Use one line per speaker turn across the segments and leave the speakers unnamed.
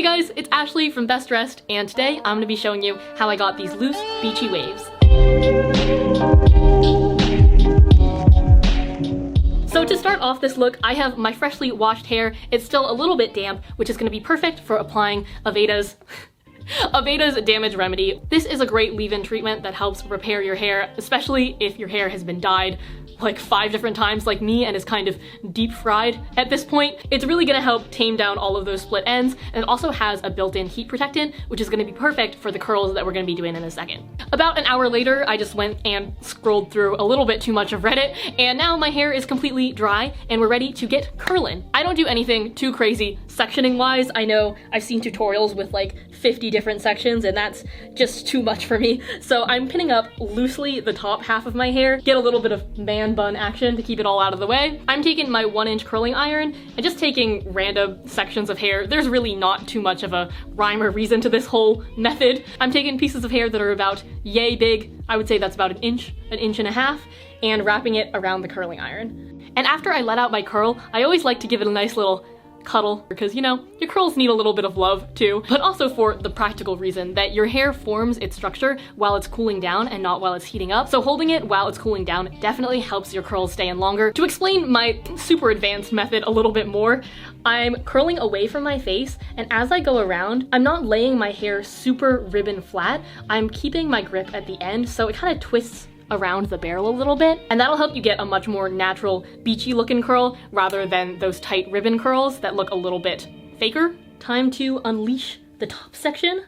guys, it's Ashley from Best Dressed, and today I'm going to be showing you how I got these loose beachy waves. So to start off this look, I have my freshly washed hair. It's still a little bit damp, which is going to be perfect for applying Aveda's Damage Remedy. This is a great leave-in treatment that helps repair your hair, especially if your hair has been dyed like 5 different times like me and is kind of deep fried at this point. It's really gonna help tame down all of those split ends, and it also has a built-in heat protectant, which is gonna be perfect for the curls that we're gonna be doing in a second. About an hour later, I just went and scrolled through a little bit too much of Reddit, and now my hair is completely dry and we're ready to get curling. I don't do anything too crazy sectioning wise. I know I've seen tutorials with like 50 different sections and that's just too much for me. So I'm pinning up loosely the top half of my hair, get a little bit of man bun action to keep it all out of the way. I'm taking my 1-inch curling iron and just taking random sections of hair. There's really not too much of a rhyme or reason to this whole method. I'm taking pieces of hair that are about yay big, I would say that's about an inch and a half, and wrapping it around the curling iron. And after I let out my curl, I always like to give it a nice little cuddle, because you know, your curls need a little bit of love too, but also for the practical reason that your hair forms its structure while it's cooling down and not while it's heating up. So holding it while it's cooling down definitely helps your curls stay in longer. To explain my super advanced method a little bit more, I'm curling away from my face, and as I go around, I'm not laying my hair super ribbon flat. I'm keeping my grip at the end so it kind of twists around the barrel a little bit, and that'll help you get a much more natural beachy looking curl rather than those tight ribbon curls that look a little bit faker. Time to unleash the top section.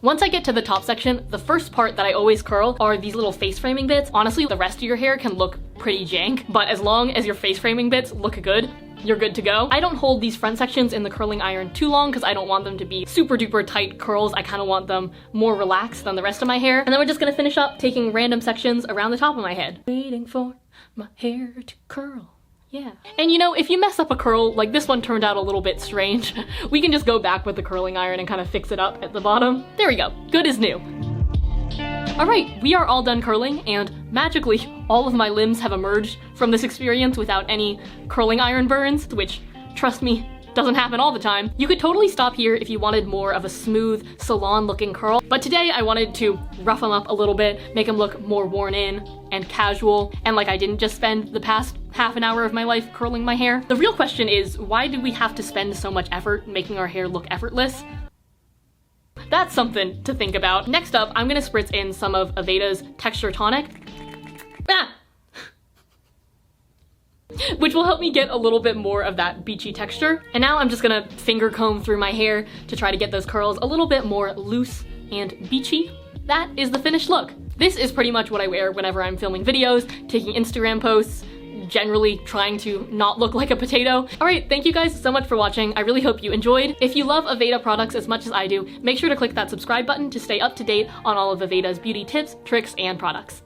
Once I get to the top section, the first part that I always curl are these little face framing bits. Honestly, the rest of your hair can look pretty jank, but as long as your face framing bits look good, you're good to go. I don't hold these front sections in the curling iron too long because I don't want them to be super duper tight curls. I kind of want them more relaxed than the rest of my hair. And then we're just gonna finish up taking random sections around the top of my head. Waiting for my hair to curl. Yeah. And you know, if you mess up a curl, like this one turned out a little bit strange, we can just go back with the curling iron and kind of fix it up at the bottom. There we go. Good as new. Alright, we are all done curling, and magically, all of my limbs have emerged from this experience without any curling iron burns, which, trust me, doesn't happen all the time. You could totally stop here if you wanted more of a smooth, salon-looking curl, but today I wanted to rough them up a little bit, make them look more worn in and casual, and like I didn't just spend the past half an hour of my life curling my hair. The real question is, why did we have to spend so much effort making our hair look effortless? That's something to think about. Next up, I'm gonna spritz in some of Aveda's Texture Tonic, which will help me get a little bit more of that beachy texture. And now I'm just gonna finger comb through my hair to try to get those curls a little bit more loose and beachy. That is the finished look. This is pretty much what I wear whenever I'm filming videos, taking Instagram posts, generally trying to not look like a potato. Alright, thank you guys so much for watching. I really hope you enjoyed. If you love Aveda products as much as I do, make sure to click that subscribe button to stay up to date on all of Aveda's beauty tips, tricks, and products.